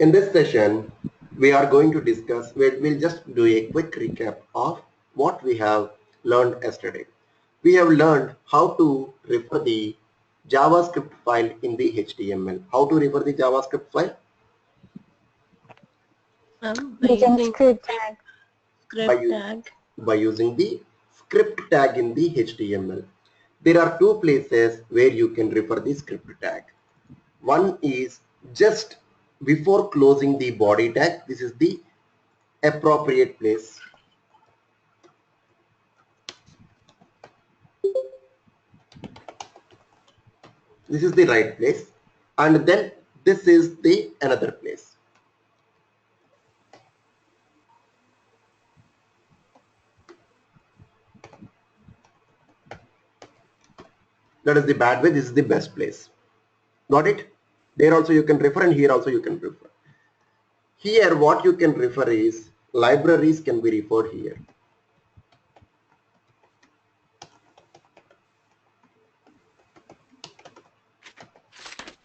In this session, we are going to discuss, we'll just do a quick recap of what we have learned yesterday. We have learned how to refer the JavaScript file in the HTML. How to refer the JavaScript file? Using script tag. By using the script tag in the HTML. There are two places where you can refer the script tag. One is just before closing the body tag. This is the appropriate place. This is the right place, and then this is the another place. That is the bad way. This is the best place. Got it? There also you can refer, and here also you can refer. Here what you can refer is libraries can be referred here.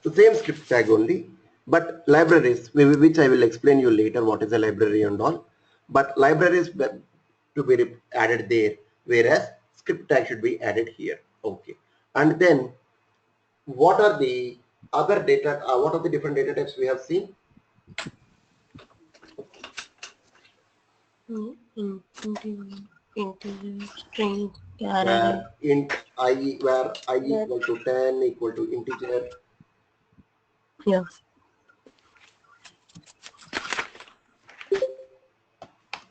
The same script tag only, but libraries, which I will explain you later what is a library and all, but libraries to be added there, whereas script tag should be added here. Okay. And then what are the other data, what are the different data types we have seen? Integer, string, where int I, where I equal to 10 equal to integer. Yeah.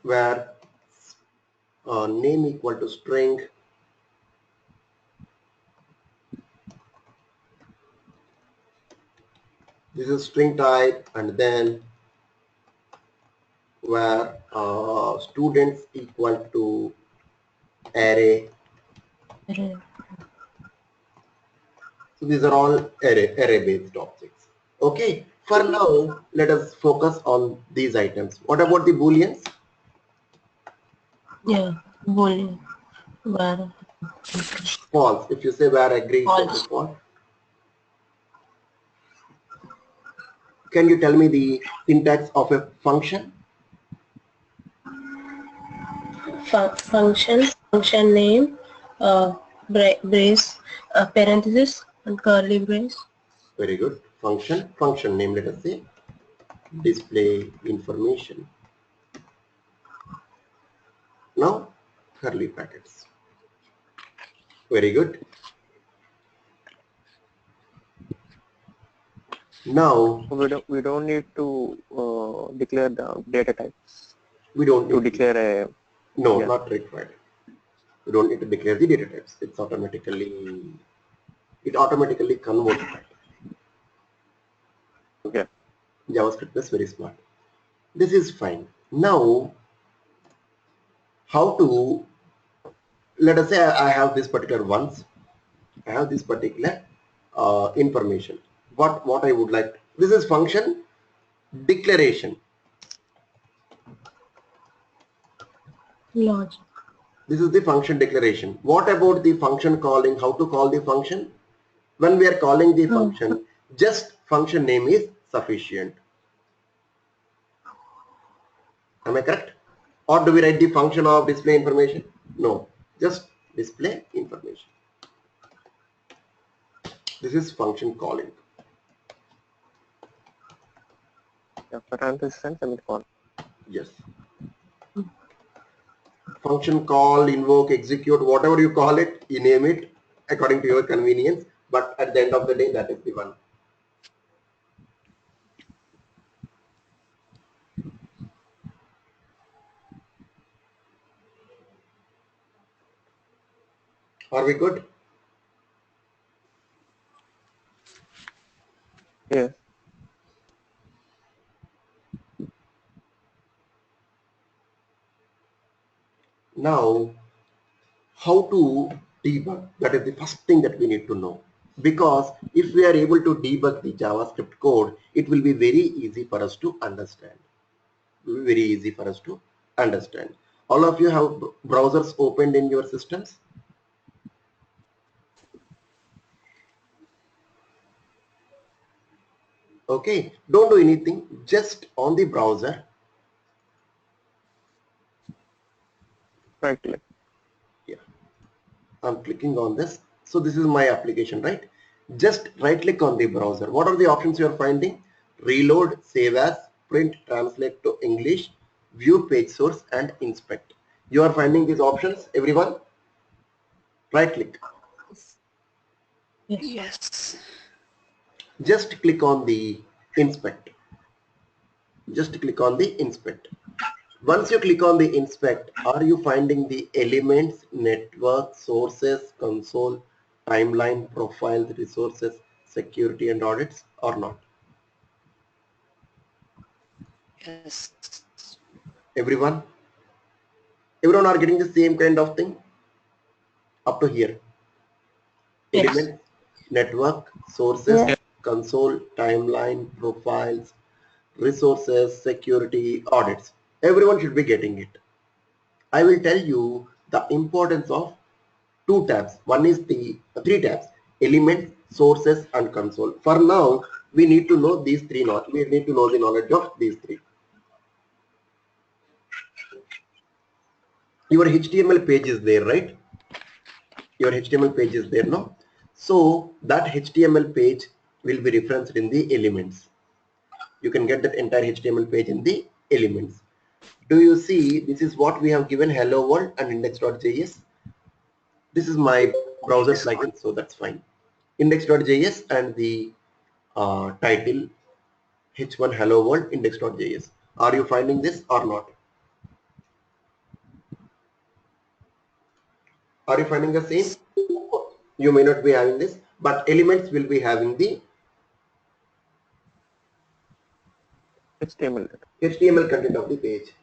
Where name equal to string. This is string type, and then where students equal to array. So these are all array based objects. Okay, for now let us focus on these items. What about the booleans? Yeah, boolean. Where False. If you say where agree equal to false. Can you tell me the syntax of a function? Function name, brace, parenthesis, and curly brace. Very good. Function name, let us say display information. Now curly brackets. Very good. Now we don't need to declare the data types. We don't need to declare a no, yeah. Not required. We don't need to declare the data types. It automatically converts that. Okay. JavaScript is very smart. This is fine. Now, how to, let us say I have this particular ones. I have this particular information. What I would like, this is function declaration. Logic. This is the function declaration. What about the function calling? How to call the function? When we are calling the function, just function name is sufficient. Am I correct? Or do we write the function of display information? No, just display information. This is function calling. Yeah, parenthesis and semicolon. Yes. Function call, invoke, execute, whatever you call it, you name it according to your convenience. But at the end of the day, that is the one. Are we good? Yes. Now, how to debug? That is the first thing that we need to know. Because if we are able to debug the JavaScript code, it will be very easy for us to understand. It will be very easy for us to understand. All of you have browsers opened in your systems? Okay, don't do anything, just on the browser, Right click. yeah, I'm clicking on this. So this is my application, right? Just right click on the browser. What are the options you are finding? Reload, save as, print, translate to English, view page source, and inspect. You are finding these options, everyone? Right click. Yes. Yes. Just click on the inspect. Just click on the inspect. Once you click on the inspect, are you finding the elements, network, sources, console, timeline, profiles, resources, security and audits or not? Yes. Everyone? Everyone are getting the same kind of thing up to here. Yes. Elements, network, sources, Yeah. console, timeline, profiles, resources, security, audits. Everyone should be getting it. I will tell you the importance of two tabs. One is the three tabs: elements, sources, and console. For now, we need to know these three. Not we need to know the knowledge of these three. Your HTML page is there, right? Your HTML page is there, no? So that HTML page will be referenced in the elements. You can get that entire HTML page in the elements. Do you see? This is what we have given: hello world and index.js. This is my browser plugin, so that's fine. Index.js and the title h1 hello world index.js. Are you finding this or not? Are you finding the same? You may not be having this, but elements will be having the HTML. HTML content of the page.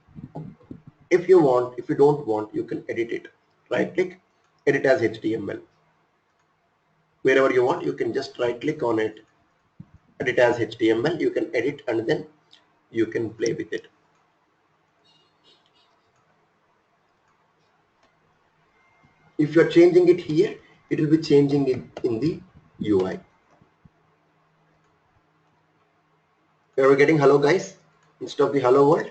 If you want, if you don't want, you can edit it. Right click, edit as HTML. Wherever you want, you can just right click on it, edit as HTML. You can edit and then you can play with it. If you're changing it here, it will be changing it in the UI. You're getting hello guys instead of the hello world.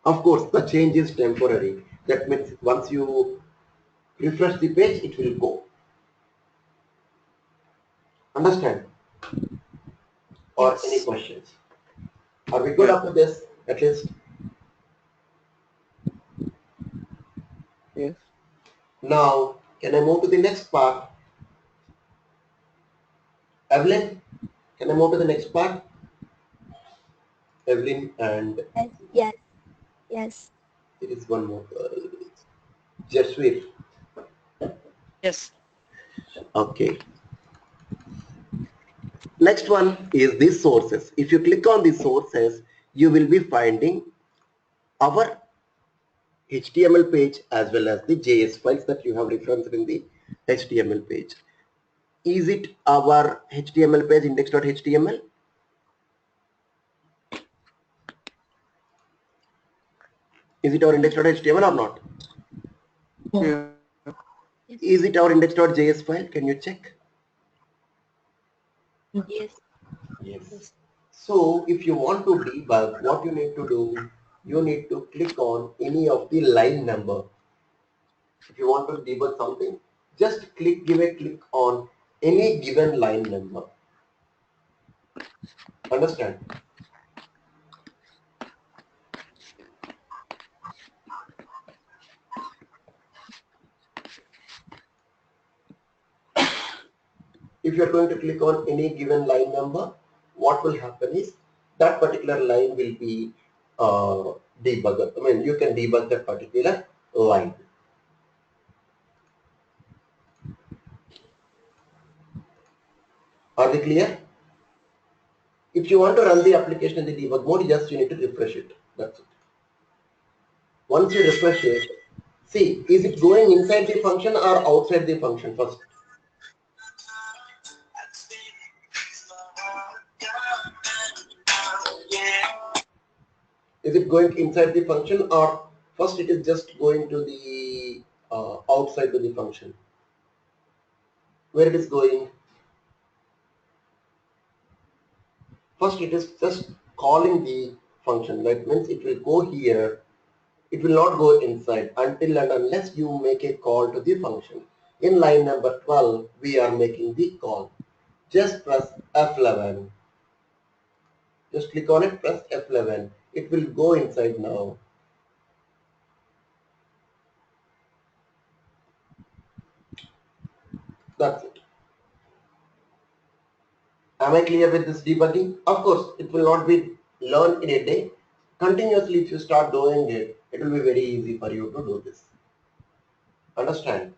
Of course, the change is temporary. That means once you refresh the page, it will go. Understand? Or any Yes. questions? Are we good Yes. up to this at least? Yes. Now, can I move to the next part? Evelyn, can I move to the next part? Evelyn and Yes, yes, yes. there is one more. Jaswir. Yes. Okay. Next one is the sources. If you click on the sources, you will be finding our HTML page as well as the JS files that you have referenced in the HTML page. Is it our HTML page index.html? Is it our index.html or not? Yeah. Is it our index.js file? Can you check? Yes. Yes. So if you want to debug, what you need to do, you need to click on any of the line number. If you want to debug something, just give a click on any given line number. Understand? If you are going to click on any given line number, what will happen is that particular line will be debugged. I mean, you can debug that particular line. Are we clear? If you want to run the application in the debug mode, just you need to refresh it. That's it. Once you refresh it, see, is it going inside the function or outside the function first? Is it going inside the function or first it is just going to the outside to the function? Where it is going? First it is just calling the function. That means it will go here. It will not go inside until and unless you make a call to the function. In line number 12, we are making the call. Just press F11. Just click on it, press F11. It will go inside now. That's it. Am I clear with this debugging? Of course, it will not be learned in a day. Continuously, if you start doing it, it will be very easy for you to do this. Understand?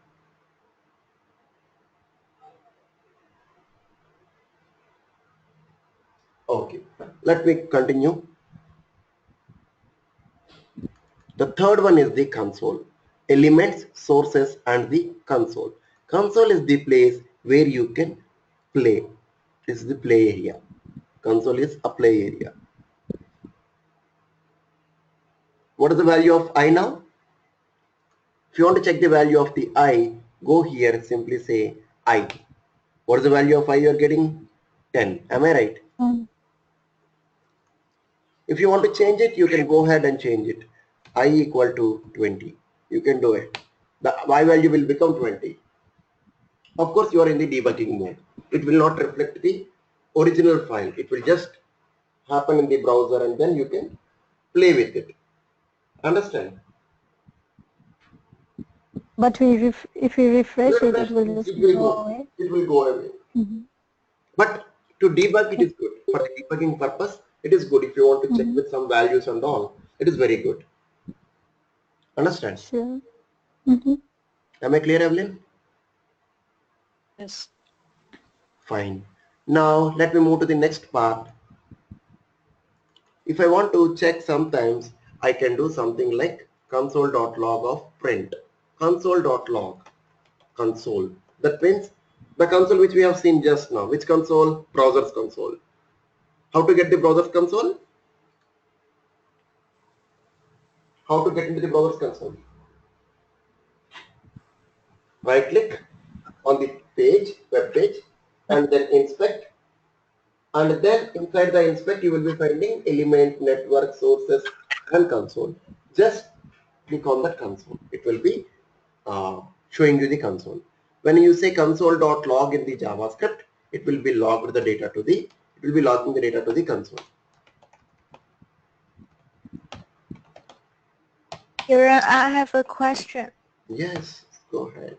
Okay. Let me continue. The third one is the console. Elements, sources, and the console. Console is the place where you can play. This is the play area. Console is a play area. What is the value of I now? If you want to check the value of the I, go here, simply say I. What is the value of I you are getting? 10. Am I right? If you want to change it, you can go ahead and change it. I equal to 20. You can do it. The Y value will become 20. Of course, you are in the debugging mode. It will not reflect the original file. It will just happen in the browser and then you can play with it. Understand? But if we refresh it, it will just It will go go. away. It will go away. But to debug, it is good. For the debugging purpose, it is good. If you want to check with some values and all, it is very good. Understand? Sure. Am I clear, Evelyn? Yes. Fine. Now, let me move to the next part. If I want to check sometimes, I can do something like console.log of print. Console.log. Console. That means the console which we have seen just now. Which console? Browser's console. How to get the browser's console? How to get into the browser's console? Right click on the page, web page, and then inspect. And then inside the inspect, you will be finding element, network, sources, and console. Just click on that console. It will be showing you the console. When you say console.log in the JavaScript, it will be logging the data to the console. Kiran, I have a question. Yes, go ahead.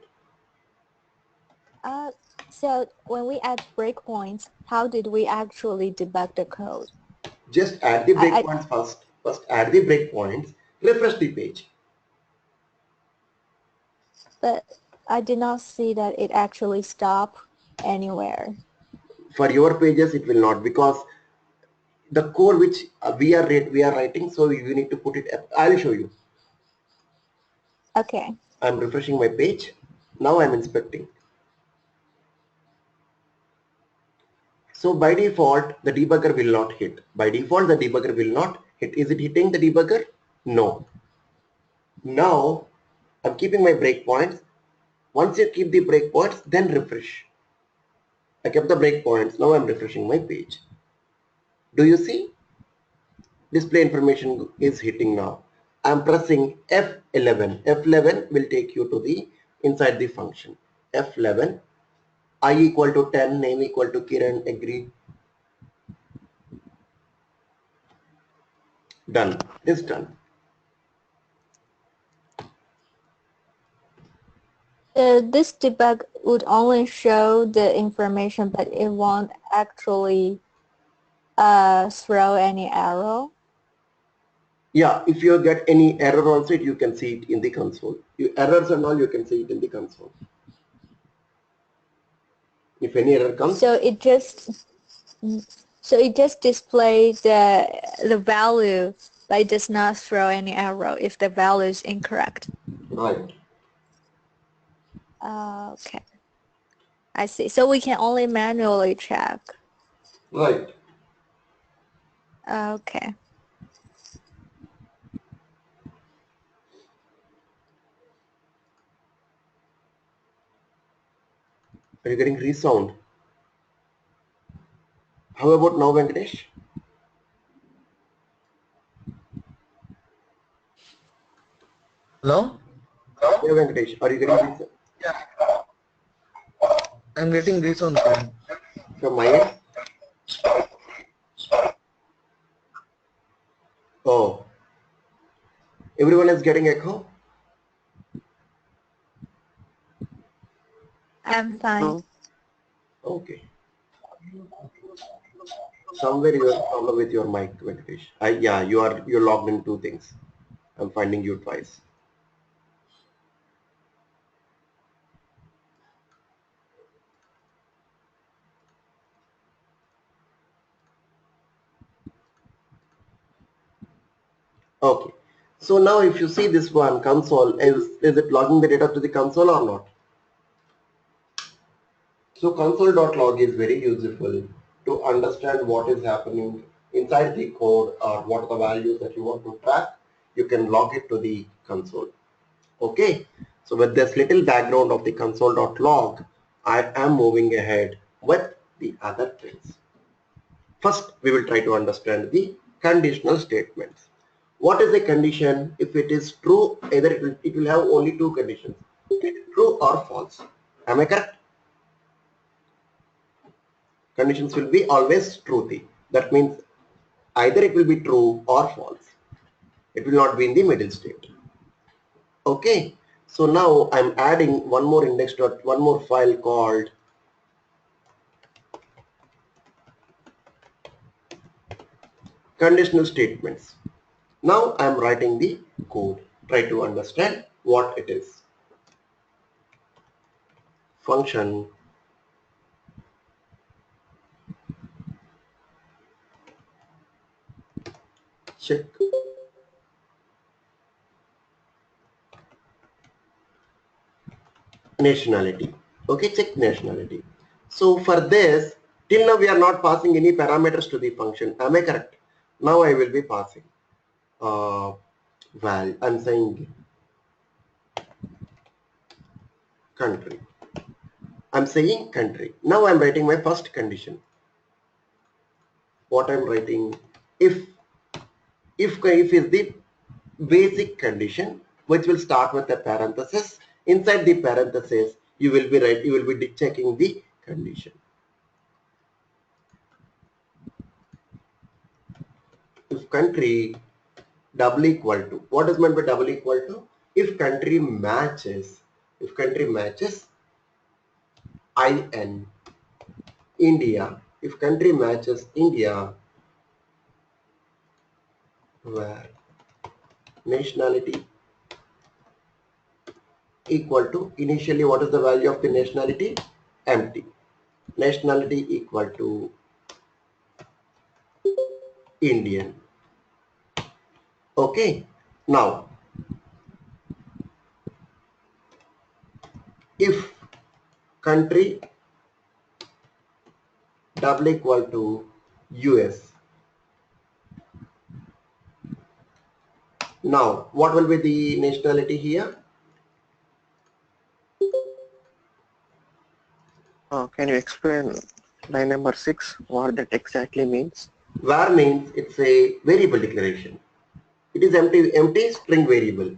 So when we add breakpoints, how did we actually debug the code? Just add the I- breakpoints first. First add the breakpoints, refresh the page. But I did not see that it actually stopped anywhere. For your pages, it will not, because the code which we are writing, so you need to put it. I'll show you. Okay. I'm refreshing my page. Now I'm inspecting. So by default, the debugger will not hit. By default, the debugger will not hit. Is it hitting the debugger? No. Now I'm keeping my breakpoints. Once you keep the breakpoints, then refresh. I kept the breakpoints. Now I'm refreshing my page. Do you see? Display information is hitting now. I'm pressing F11. F11 will take you to the inside the function. F11. I equal to 10, name equal to Kiran, agree. Done. It's done. This debug would only show the information, but it won't actually throw any error. Yeah, if you get any error also, you can see it in the console. Errors and all, you can see it in the console. If any error comes, So it just displays the value, but it does not throw any error if the value is incorrect. right, Okay, I see. So we can only manually check. right. Okay. Are you getting resound? How about now, Venkatesh? Hello? Yeah, Venkatesh, are you getting this I'm getting this on phone. from my end? Oh, everyone is getting echo? I'm fine. No. Okay. Somewhere you have a problem with your mic, Venkatesh. Yeah, you're logged in two things. I'm finding you twice. Okay. So now if you see this one console, is it logging the data to the console or not? So console.log is very useful to understand what is happening inside the code or what are the values that you want to track. You can log it to the console. Okay. So with this little background of the console.log, I am moving ahead with the other things. First, we will try to understand the conditional statements. What is a condition? If it is true, either it will have only two conditions, true or false. Am I correct? Conditions will be always truthy. That means either it will be true or false. It will not be in the middle state. Okay. So now I'm adding one more index dot one more file called conditional statements. Now I'm writing the code. Try to understand what it is. Function check nationality. Okay, check nationality. So for this, till now we are not passing any parameters to the function. Am I correct? Now I will be passing val. I'm saying country. I'm saying country. Now I'm writing my first condition. What I'm writing, if is the basic condition which will start with a parenthesis. Inside the parenthesis, you will be checking the condition. If country double equal to, what is meant by double equal to? If country matches IN India, if country matches India, where nationality equal to, initially what is the value of the nationality? Empty. Nationality equal to Indian. Okay. Now, if country double equal to US, now what will be the nationality here? Can you explain line number 6 what that exactly means? Var means it's a variable declaration. It is empty string variable.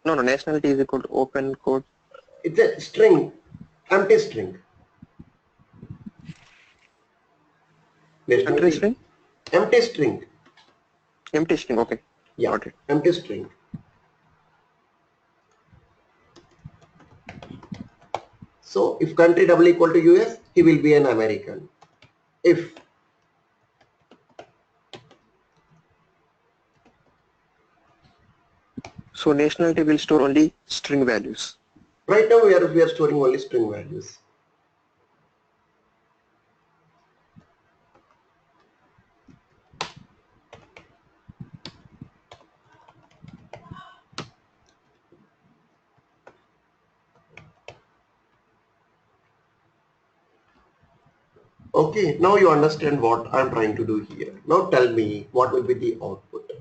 No, nationality is equal to open code. It's a string, empty string. Country Nationality, string? empty string. Empty string, okay. Yeah, Got it. empty string. So if country double equal to US, he will be an American. If So nationality will store only string values. right now we are storing only string values. Okay, now you understand what I'm trying to do here. Now tell me what will be the output.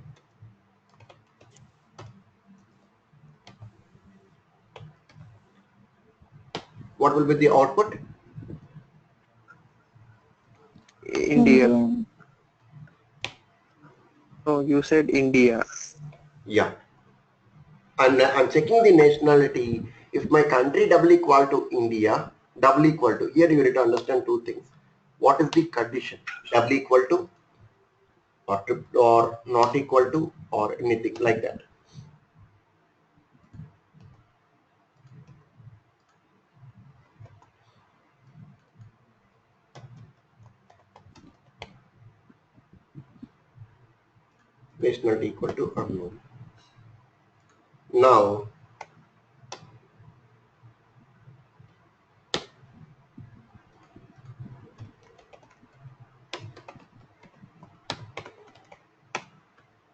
What will be the output? India. Indian. Oh, you said India. Yeah. and I'm checking the nationality. If my country double equal to India, double equal to, here you need to understand two things. What is the condition? Double equal to or not equal to or anything like that. Nationality equal to unknown. Now,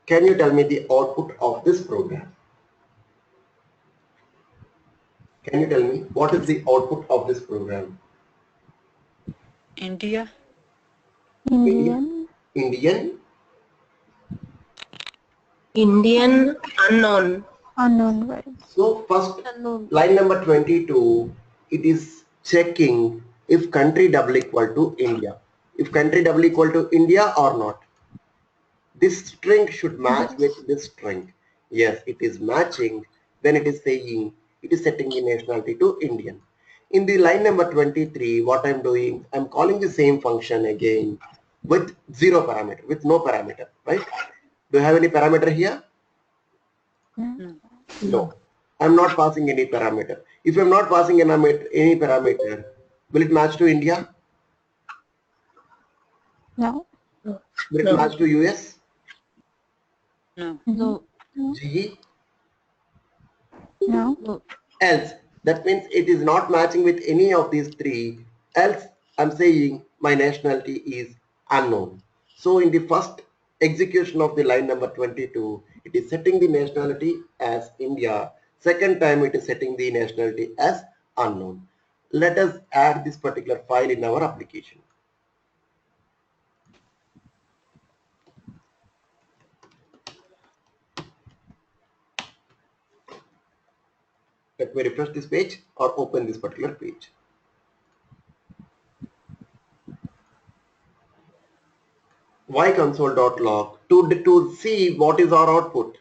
can you tell me the output of this program? Can you tell me what is the output of this program? India. Indian. Indian. Indian unknown. Unknown, right? So first Unknown. line number 22, it is checking if country double equal to India. If country double equal to India or not. This string should match Yes. with this string. Yes, it is matching. Then it is saying, it is setting the nationality to Indian. In the line number 23, what I'm doing, I'm calling the same function again with zero parameter, with no parameter, right? Do you have any parameter here? No. No. I'm not passing any parameter. If I'm not passing any parameter, will it match to India? No. Will it No. match to US? No. No. GE? No. No. Else. That means it is not matching with any of these three. Else, I'm saying my nationality is unknown. So in the first execution of the line number 22, it is setting the nationality as India. Second time it is setting the nationality as unknown. Let us add this particular file in our application. Let me refresh this page or open this particular page. Why console.log? To see what is our output.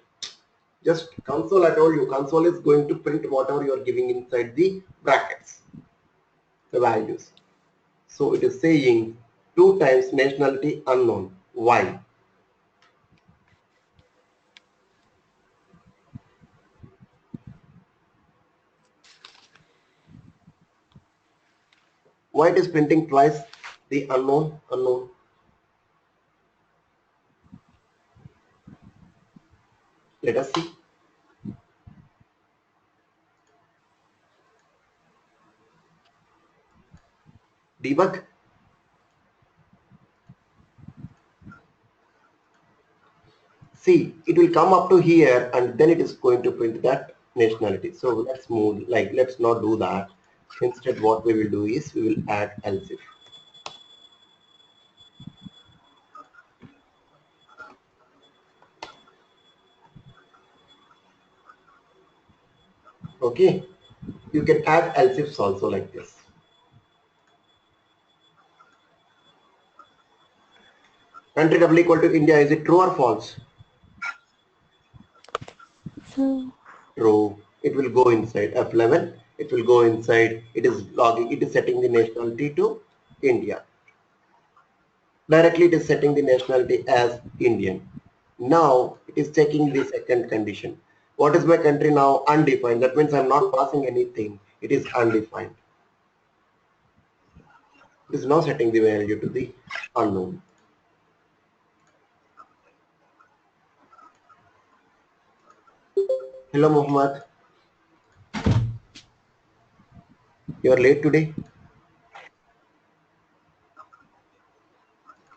Just console, I told you, console is going to print whatever you are giving inside the brackets, the values. So it is saying 2 times nationality unknown. Why? Why it is printing twice the unknown? Let us see. Debug. See, it will come up to here and then it is going to print that nationality. So let's move, let's not do that. Instead what we will do is we will add else if. Okay, you can add else ifs also like this. Country double equal to India, is it true or false? So True. It will go inside F11. It will go inside. It is logging. It is setting the nationality to India. Directly it is setting the nationality as Indian. Now it is checking the second condition. What is my country now? Undefined. That means I'm not passing anything. It is undefined. It is now setting the value to the unknown. Hello Muhammad. You are late today.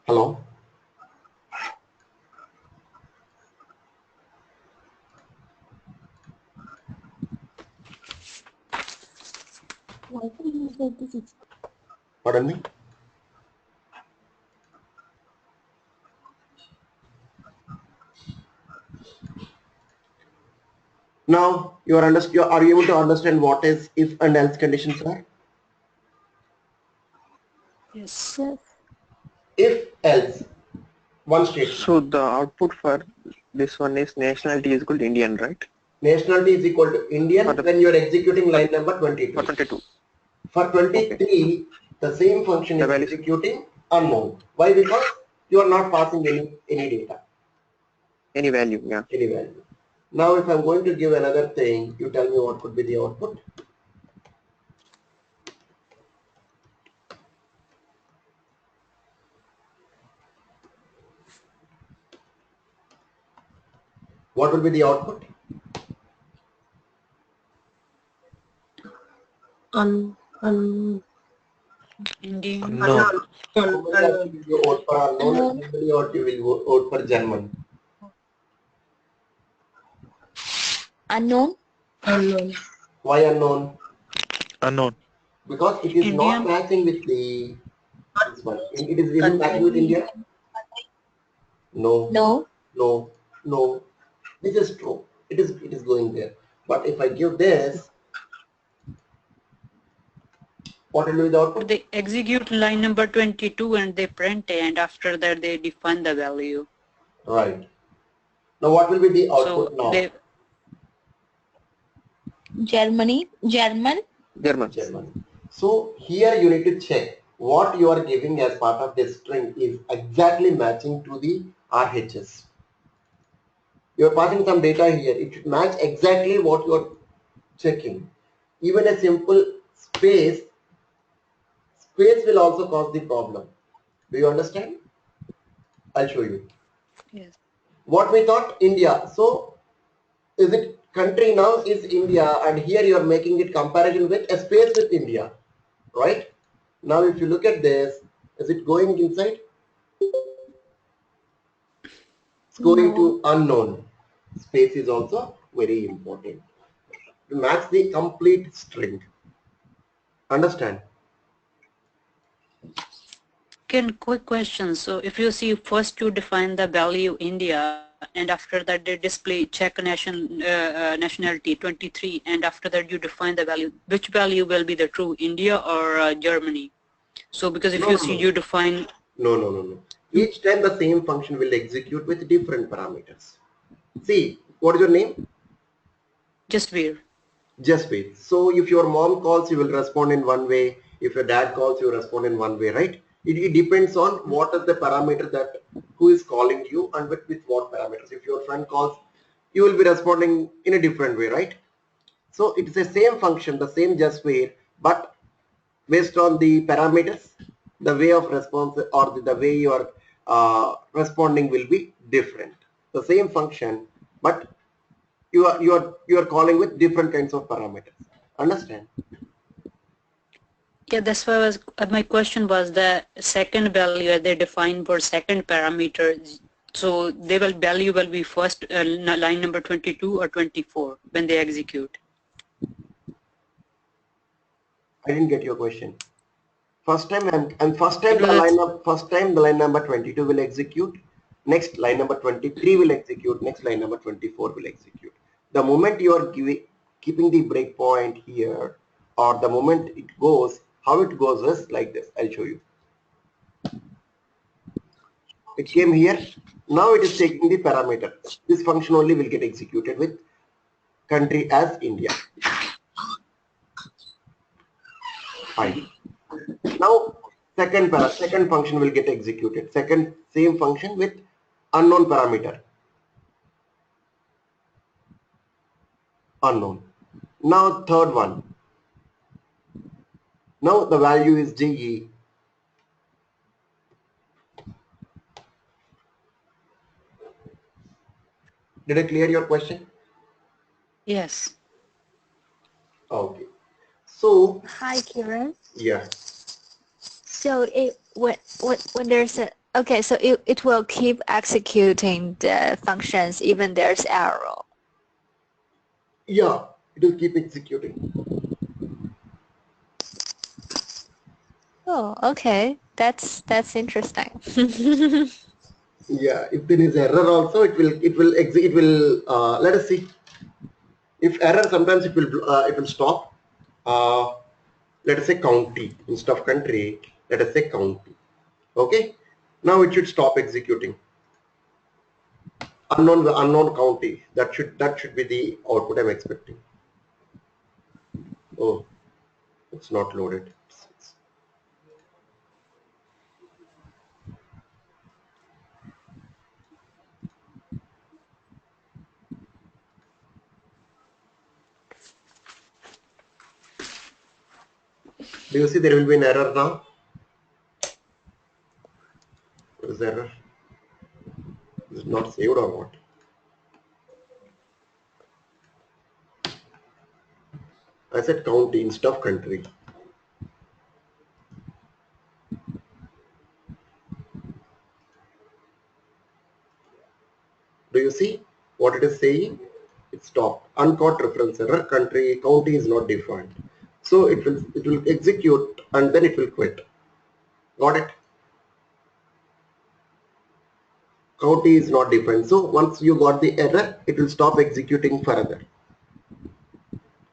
Hello. Pardon me. Now you are are you able to understand what is if and else conditions are? Yes. yes. If else, one statement. So the output for this one is nationality is equal to Indian, right? Nationality is equal to Indian For the- when you are executing line number 22. For 22. For 23, the same function The is value- executing unknown. Why? Because you are not passing any data, Any value, yeah. any value. Now if I'm going to give another thing, you tell me what could be the output. What will be the output? Indian. No. Somebody asked you will vote for unknown and somebody or you will vote for German. Unknown? Why unknown? Unknown. Because it is not Indian. matching with the this one. It is matching with India? No. No. No. No. This is true. It is going there. But if I give this, what will be the output? They execute line number 22 and they print it, and after that they define the value. Right. Now what will be the output So now? they Germany? German? German. German. So here you need to check what you are giving as part of this string is exactly matching to the RHS. You are passing some data here. It should match exactly what you are checking. Even a simple space will also cause the problem. Do you understand? I'll show you. yes. What we thought India. So is it country now is India, and here you are making it comparison with a space with India, right? Now if you look at this, is it going inside? It's going to unknown. Space is also very important to match the complete string. Understand? Quick question. So if you see first you define the value India and after that they display check nationality 23 and after that you define the value. Which value will be the true, India or Germany? So because if No, you no, see no. you define No. Each time the same function will execute with different parameters. See, what is your name? just where. Just wait. So if your mom calls, you will respond in one way. If your dad calls, you respond in one way, right? It depends on what is the parameter that who is calling you and with what parameters. If your friend calls, you will be responding in a different way, right? So it's the same function, the same just wait, but based on the parameters, the way of response or the way you are responding will be different. The same function, but you are calling with different kinds of parameters. Understand? Yeah, that's why my question was the second value they define for second parameter. So value will be first line number 22 or 24 when they execute. I didn't get your question. First time the line number 22 will execute. Next line number 23 will execute. Next line number 24 will execute. The moment you are keeping the breakpoint here, or the moment it goes, how it goes is like this. I'll show you. It came here. Now it is taking the parameter. This function only will get executed with country as India. Fine. Now second function will get executed. Same function with unknown parameter. Unknown. Now third one. Now the value is GE. Did I clear your question? Yes. Okay. So Hi, Kiran. yeah. So when there's a okay, so it will keep executing the functions even there's error. Yeah, it will keep executing. Oh, okay. That's interesting. Yeah, if there is error also, it will let us see. If error, sometimes it will stop. Let us say county instead of country. Let us say county. Okay. Now it should stop executing. unknown county. That should be the output I'm expecting. Oh, it's not loaded. Do you see there will be an error now? What is the error? Is it not saved or what? I said county instead of country. Do you see what it is saying? It stopped. Uncaught reference error. County is not defined. So it will execute and then it will quit. Got it? County is not defined. So once you got the error, it will stop executing further.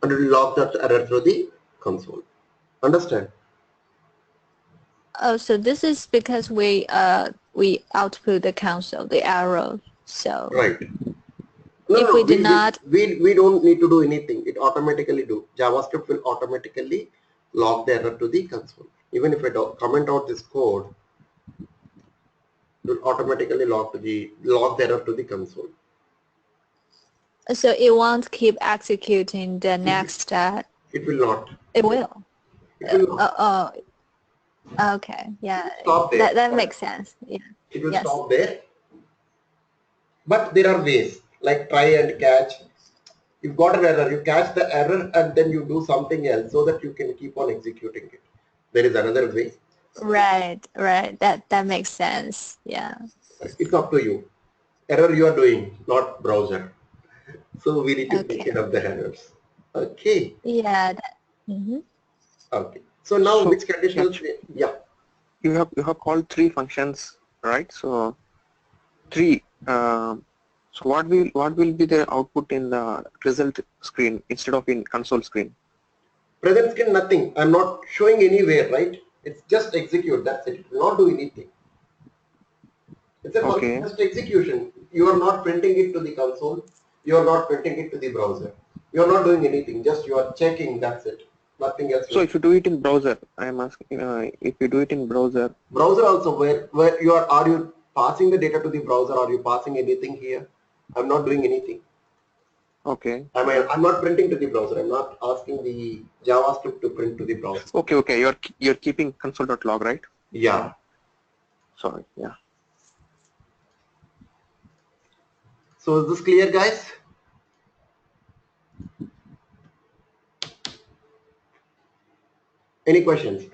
And it will log that error through the console. Understand? Oh, so this is because we output the console, the arrow. So Right. if we do not, we don't need to do anything. It automatically do. JavaScript will automatically log the error to the console. Even if I comment out this code, it will automatically log the error to the console. so it won't keep executing the next. It will not. It will. It will not. Okay. Yeah. Stop there. That makes sense. Yeah. It will Yes. stop there. But there are ways like try and catch. You've got an error, you catch the error and then you do something else so that you can keep on executing it. There is another way. Right. That makes sense. Yeah. It's up to you. Error you are doing, not browser. So we need to take care of the errors. Okay. Yeah. Okay. So now So, which conditional? Yeah. you have called three functions, right? So three. So what will be the output in the result screen instead of in console screen? Present screen nothing. I'm not showing anywhere, right? It's just execute. That's it. It will not do anything. It's a Okay. just execution. You are not printing it to the console. You are not printing it to the browser. You are not doing anything. Just you are checking. That's it. Nothing else. So if you do it in browser, I am asking, if you do it in browser. Browser also, where you are you passing the data to the browser? Are you passing anything here? I'm not doing anything. Okay. I'm not printing to the browser. I'm not asking the JavaScript to print to the browser. Okay. You're keeping console.log, right? Yeah. Sorry. Yeah. So is this clear, guys? Any questions?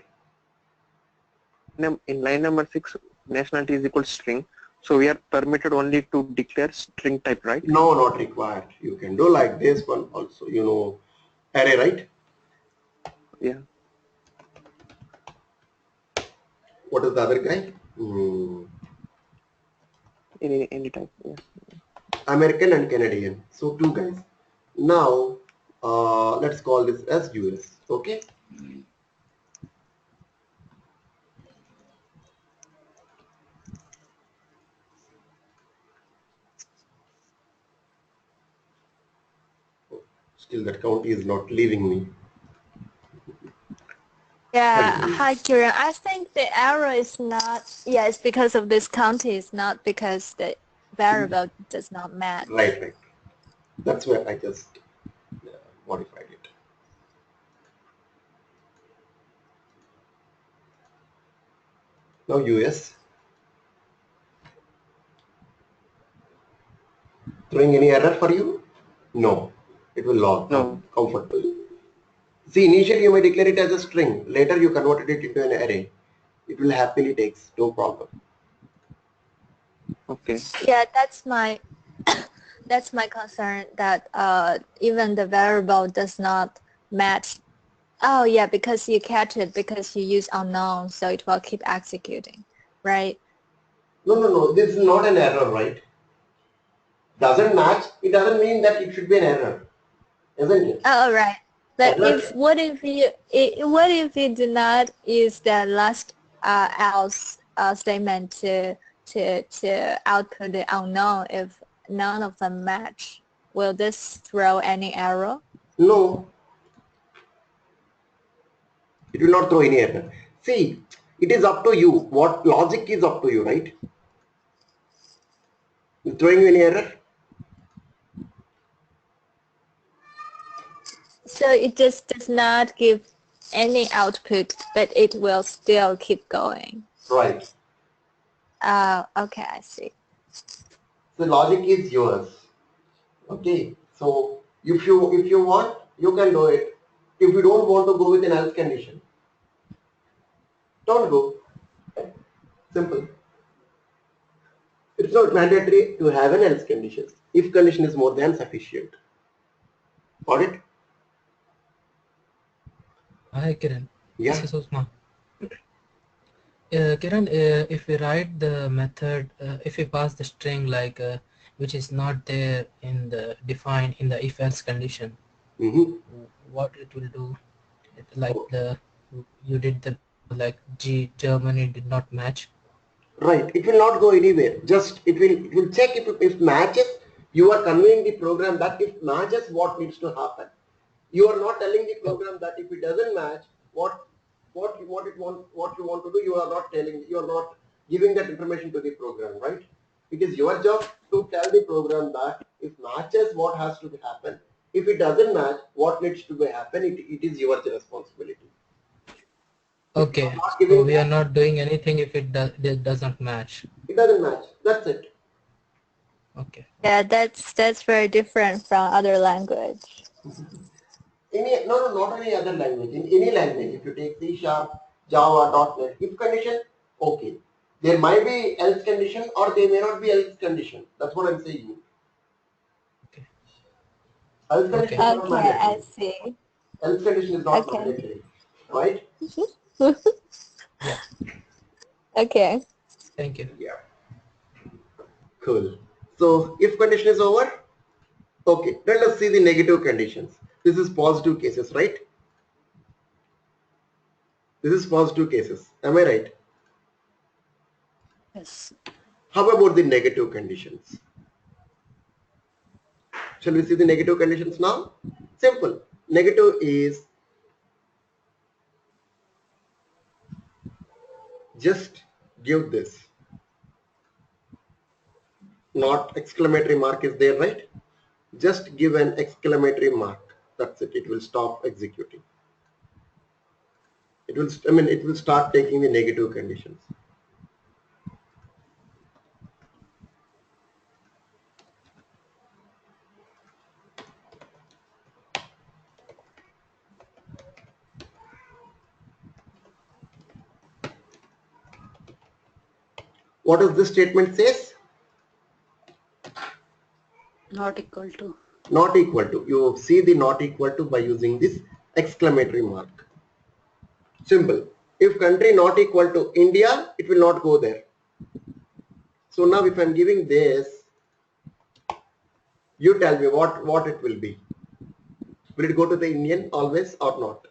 In line number 6, nationality is equal to string. So we are permitted only to declare string type, right? No, not required. You can do like this one also. You know, array, right? Yeah. What is the other guy? Any type. Yeah. American and Canadian. So two guys. Now, let's call this as US. Okay. Still, that county is not leaving me. Yeah. Hi, Kieran. I think the error is not. Yeah, it's because of this county. It's not because the variable does not match. Right. That's where I just modified it. Now US. Throwing any error for you? No. It will log No. comfortably. See, initially you may declare it as a string. Later you converted it into an array. It will happily takes, no problem. Okay. Yeah, that's my that's my concern that even the variable does not match. Oh yeah, because you catch it because you use unknown, so it will keep executing, right? No. This is not an error, right? Doesn't match. It doesn't mean that it should be an error, isn't it? Oh right. But Error. what if you do not use the last else statement to output the unknown none of them match, will this throw any error? No, it will not throw any error. See, it is up to you. What logic is up to you, right? Is throwing you any error? So it just does not give any output, but it will still keep going. Right. Okay, I see. The logic is yours. Okay. So if you want, you can do it. If you don't want to go with an else condition, don't go. Simple. It's not mandatory to have an else condition. If condition is more than sufficient. Got it? Hi, Kiran. Yeah. This is Usman. Kiran, if we write the method, if we pass the string like which is not there in the defined in the if-else condition, what it will do? Like you did the like Germany did not match. Right. It will not go anywhere. Just it will check if matches. You are conveying the program that if matches, what needs to happen. You are not telling the Oh, program that if it doesn't match, what you want to do. You are not telling. You are not giving that information to the program, right? It is your job to tell the program that if matches, what has to happen. If it doesn't match, what needs to happen. It is your responsibility. If you are okay. not So giving we are that, not doing anything if it does not match. it doesn't match. That's it. Okay. Yeah, that's very different from other language. Not any other language. In any language, if you take C Sharp, Java, .NET, if condition, okay. There might be else condition or there may not be else condition. That's what I'm saying. Okay. Else condition Okay. is not Okay, I mandatory. see. Else condition is not Okay. mandatory, right? Yeah. Okay. Thank you. Yeah. Cool. So if condition is over, okay. Let us see the negative conditions. This is positive cases, right? This is positive cases. Am I right? Yes. How about the negative conditions? Shall we see the negative conditions now? Simple. Negative is just give this. Not exclamatory mark is there, right? Just give an exclamatory mark. That's it. It will stop executing. It will start taking the negative conditions. What does this statement says? Not equal to. Not equal to. You see the not equal to by using this exclamatory mark. Simple. If country not equal to India, it will not go there. So now if I'm giving this, you tell me what it will be. Will it go to the Indian always or not?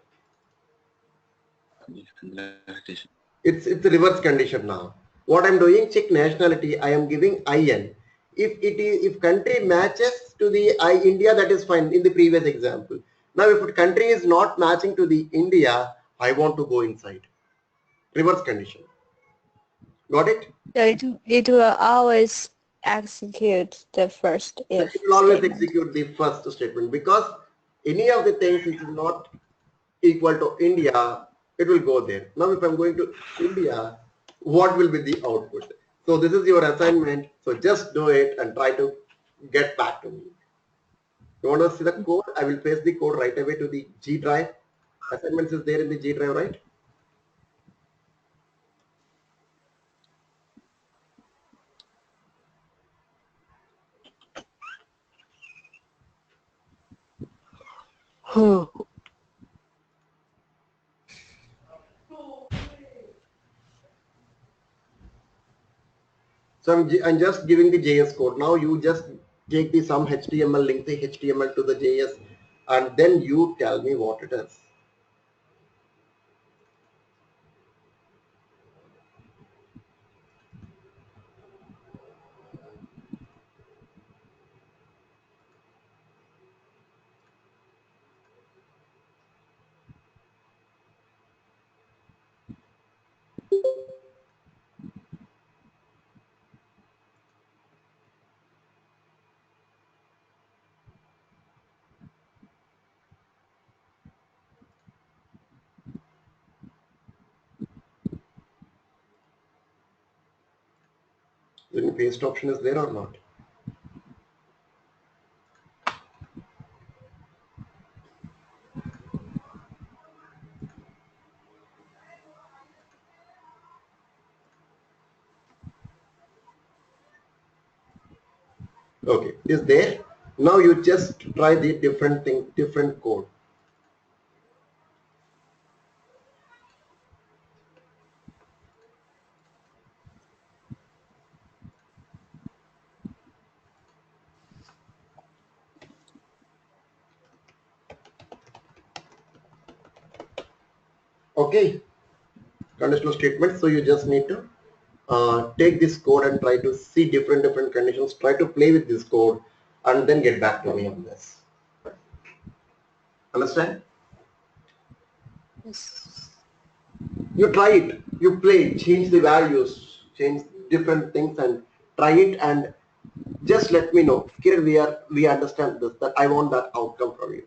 It's a reverse condition now. What I'm doing, check nationality. I am giving IN. If country matches to the India, that is fine in the previous example. Now if country is not matching to the India, I want to go inside. Reverse condition. Got it? So it will always execute the first It if will always statement. execute the first statement because any of the things which is not equal to India, it will go there. Now if I'm going to India, what will be the output? So this is your assignment. So just do it and try to get back to me. You want to see the code? I will paste the code right away to the G drive. Assignments is there in the G drive, right? So I'm just giving the JS code. Now you just take the some HTML, link the HTML to the JS, and then you tell me what it is. Then paste option is there or not? Okay, is there. Now you just try the different thing, different code. Okay, conditional statement. So you just need to take this code and try to see different conditions. Try to play with this code and then get back to me on this. Understand? Yes. You try it, you play, change the values, change different things and try it and just let me know. Kiran, we understand this, that I want that outcome from you.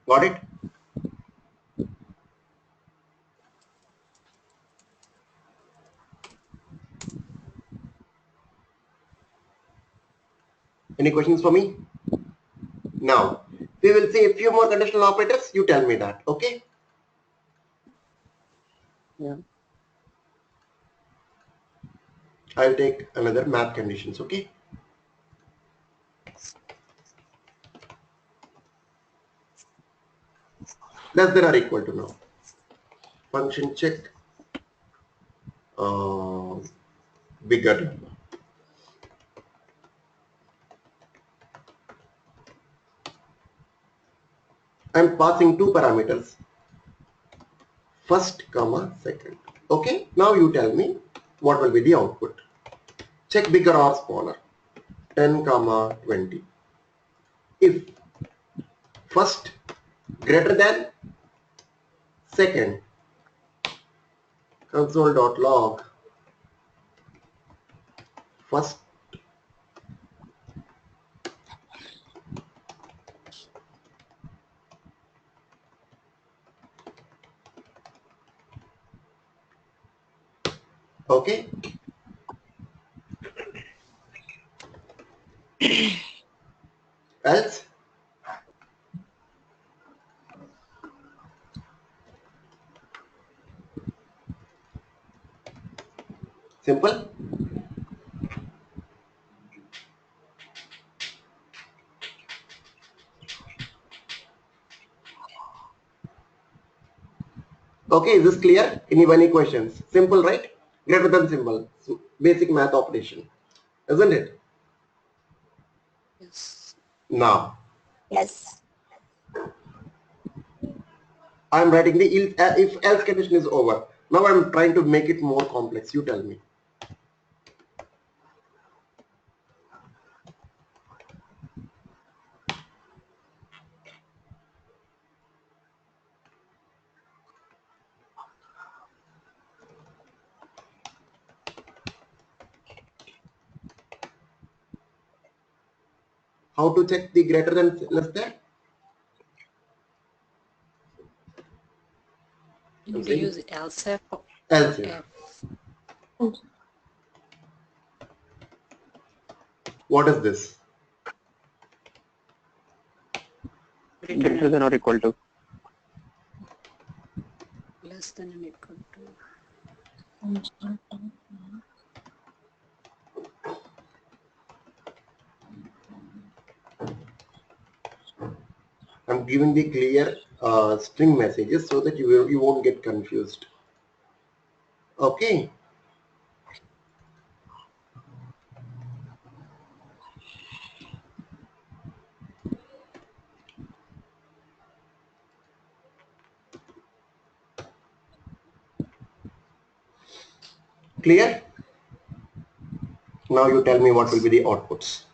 Got it? Any questions for me? Now, we will see a few more conditional operators. You tell me that, okay? Yeah. I'll take another math conditions, okay? Less than or equal to now. Function check bigger number. I'm passing two parameters, first comma second. Okay, now you tell me what will be the output. Check bigger or smaller. 10 comma 20. If first greater than second, console.log first okay. Else simple. Okay, is this clear? Any questions? Simple, right? Greater than symbol. So basic math operation, isn't it? Yes. Now Yes. I'm writing the if else condition is over. Now I'm trying to make it more complex. You tell me. How to check the greater than less than? You I'm need to saying use else if or else. if. What is this? Greater than or equal to. Less than and equal to. I'm giving the clear string messages so that you won't get confused. Okay. Clear? Now you tell me what will be the outputs.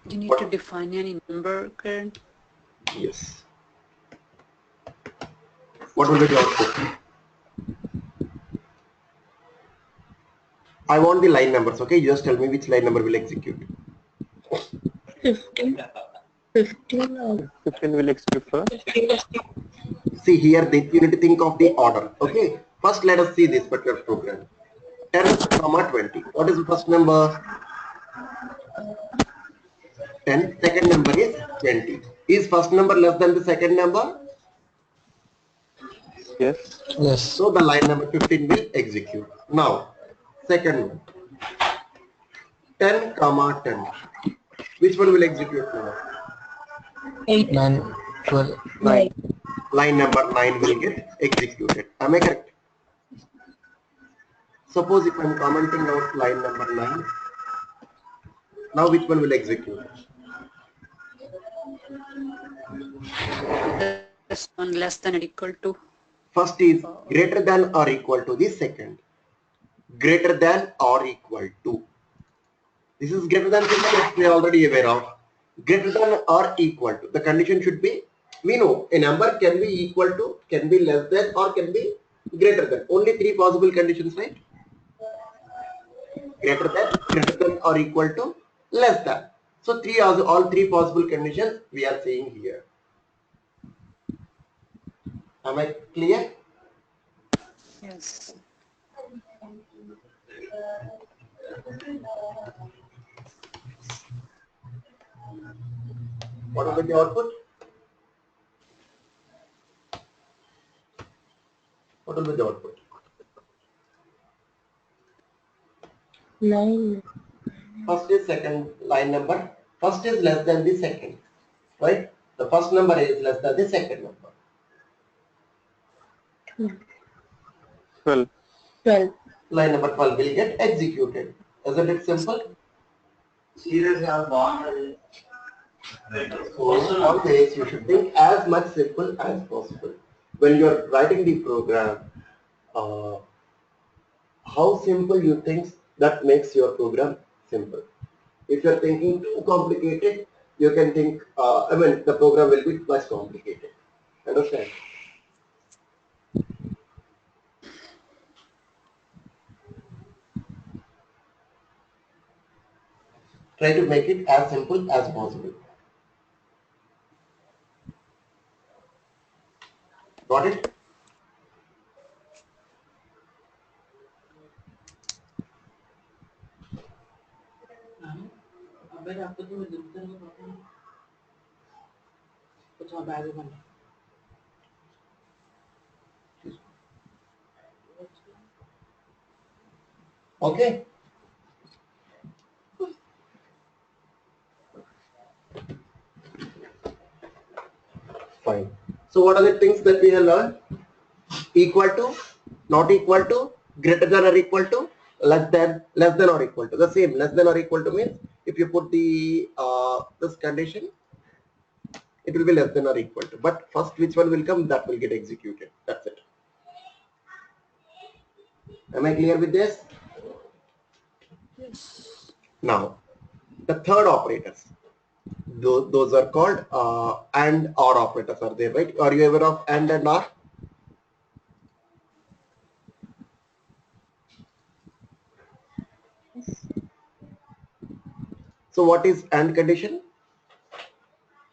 You need to define any number, Karen. Yes. What will be the output? I want the line numbers, okay? You just tell me which line number will execute. 15. 15 or 15 will execute first. 15. See here, you need to think of the order, okay? First, let us see this particular program. 10, 20. What is the first number? 10. Second number is 20. Is first number less than the second number? Yes. Yes. So the line number 15 will execute. Now, second one. 10, 10. Which one will execute now? 8. 9, 12. 9. Line number 9 will get executed. Am I correct? Suppose if I am commenting out line number 9, now which one will execute? This one less than or equal to. First is greater than or equal to the second. Greater than or equal to. This is greater than this, we are already aware of. Greater than or equal to. The condition should be, we know a number can be equal to, can be less than, or can be greater than. Only three possible conditions, right? Greater than or equal to, less than. So all three possible conditions we are seeing here. Am I clear? Yes. What will be the output? What will be the output? 9. First is second line number. First is less than the second, right? The first number is less than the second number. 12. 12. Line number 12 will get executed. Isn't it simple? So always you should think as much simple as possible. When you are writing the program, how simple you think that makes your program simple. If you are thinking too complicated, you can think, the program will be much complicated. Understand? Try to make it as simple as possible. Got it? Okay. Fine. So what are the things that we have learned? Equal to, not equal to, greater than or equal to, less than or equal to. The same, less than or equal to means if you put the this condition, it will be less than or equal to. But first which one will come, that will get executed. That's it. Am I clear with this? Yes. Now, the third operators. Those are called and or operators are there, right? Are you aware of and or? So what is and condition?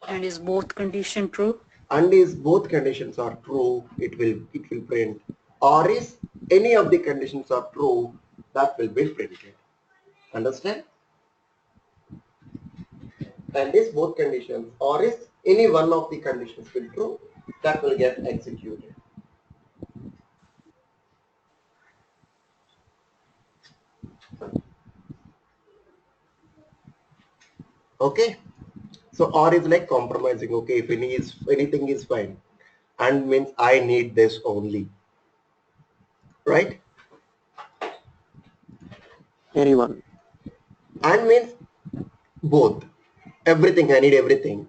And is both condition true? And is both conditions are true, it will print. Or is any of the conditions are true, that will be printed. Understand? And is both conditions or is any one of the conditions will true, that will get executed. Okay. So or is like compromising. Okay, if anything is fine. And means I need this only. Right? Anyone. And means both. Everything, I need everything.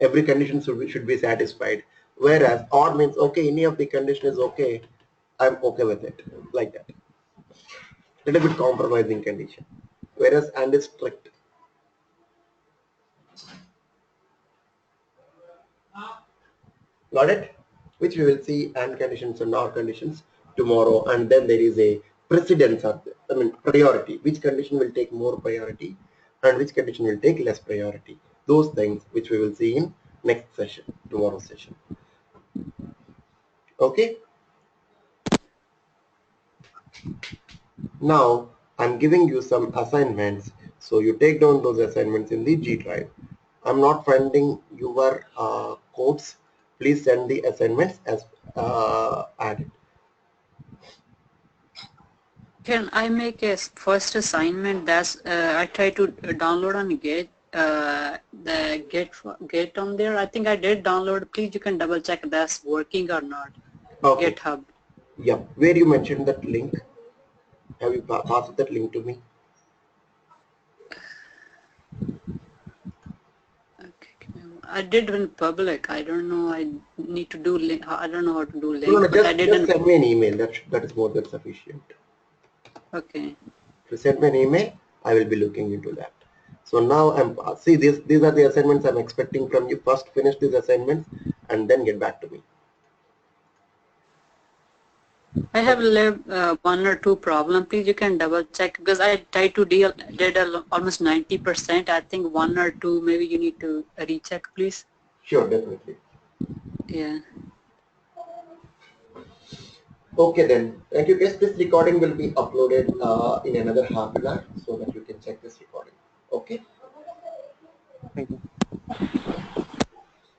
Every condition should be satisfied. Whereas or means okay, any of the condition is okay, I'm okay with it. Like that. Little bit compromising condition. Whereas and is strict. Got it? Which we will see and conditions and not conditions tomorrow, and then there is a precedence of priority. Which condition will take more priority and which condition will take less priority. Those things which we will see in next session, tomorrow's session. Okay? Now I'm giving you some assignments, so you take down those assignments in the G drive. I'm not finding your codes. Please send the assignments as added. Can I make a first assignment? That's I try to download on the Get on there. I think I did download. Please, you can double check that's working or not. Okay. GitHub. Yeah. Where you mentioned that link? Have you passed that link to me? Okay. I did in public. I don't know. I need to do link. I don't know how to do link. No, but I just didn't. send me an email. That is more than sufficient. Okay. If you send me an email, I will be looking into that. So now I'm see these are the assignments I'm expecting from you. First finish these assignments and then get back to me. I have left one or two problem. Please, you can double check because I tried to did almost 90%. I think one or two. Maybe you need to recheck, please. Sure, definitely. Yeah. Okay then. Thank you guys. This recording will be uploaded in another half an hour so that you can check this recording. Okay. Thank you.